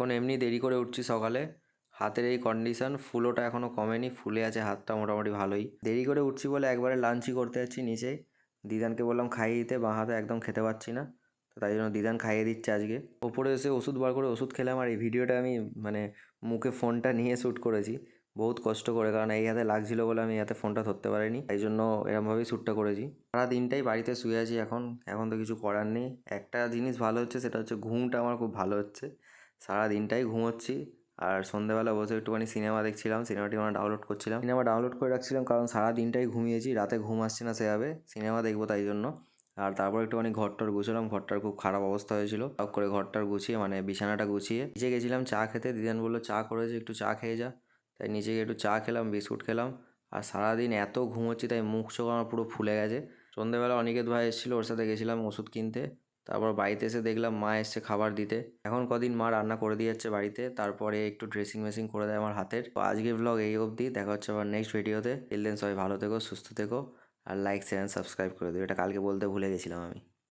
এখন এমনি দেরি করে উঠছি সকালে, হাতের এই কন্ডিশন, ফুলোটা এখনও কমেনি, ফুলে আছে হাতটা মোটামুটি ভালোই। দেরি করে উঠছি বলে একবারে লাঞ্চই করতে যাচ্ছি নিচে। দিদানকে বললাম খাইয়ে দিতে, বাঁ হাতে একদম খেতে পাচ্ছি না, তো তাই জন্য দিদান খাইয়ে দিচ্ছে আজকে। ওপরে এসে ওষুধ বার করে ওষুধ খেলাম, আর এই ভিডিওটা আমি মানে মুখে ফোনটা নিয়ে শ্যুট করেছি বহুত কষ্ট করে, কারণ এই হাতে লাগছিল বলে আমি হাতে ফোনটা ধরতে পারিনি, তাই জন্য এরমভাবেই শ্যুটটা করেছি। সারা দিনটাই বাড়িতে শুয়ে আছি এখন তো কিছু করার নেই। একটা জিনিস ভালো হচ্ছে, সেটা হচ্ছে ঘুমটা আমার খুব ভালো হচ্ছে, সারা দিনটাই ঘুমোচ্ছি। আর সন্ধ্যেবেলা বসে একটুখানি সিনেমা দেখছিলাম, সিনেমাটি আমরা ডাউনলোড করছিলাম, সিনেমা ডাউনলোড করে রাখছিলাম কারণ সারা দিনটাই ঘুমিয়েছি, রাতে ঘুম আসছে না সেভাবে, সিনেমা দেখবো তাই জন্য। আর তারপর একটুখানি ঘরটর গুছলাম, ঘরটার খুব খারাপ অবস্থা হয়েছিল, সব করে ঘরটার গুছিয়ে মানে বিছানাটা গুছিয়ে নিচে গেছিলাম চা খেতে। দিদান বললো চা করেছে একটু চা খেয়ে যা, তাই নিচে গিয়ে একটু চা খেলাম, বিস্কুট খেলাম। আর সারাদিন এত ঘুমোচ্ছি তাই মুখ চোখ আমার পুরো ফুলে গেছে। সন্ধ্যেবেলা অনিকেত ভাই এসেছিলো, ওর সাথে গেছিলাম ওষুধ কিনতে। তারপর বাড়িতে এসে দেখলাম মা এসছে খাবার দিতে। এখন কদিন মা রান্না করে দিয়ে যাচ্ছে বাড়িতে, তারপরে একটু ড্রেসিং মেসিং করে দেয় আমার হাতের। তো আজকের ব্লগ এই অবধি, দেখা হচ্ছে আবার নেক্সট ভিডিওতে। টিল দেন সবাই ভালো থেকো, সুস্থ থেকো, আর লাইক শেয়ার সাবস্ক্রাইব করে দিও, এটা কালকে বলতে ভুলে গেছিলাম আমি।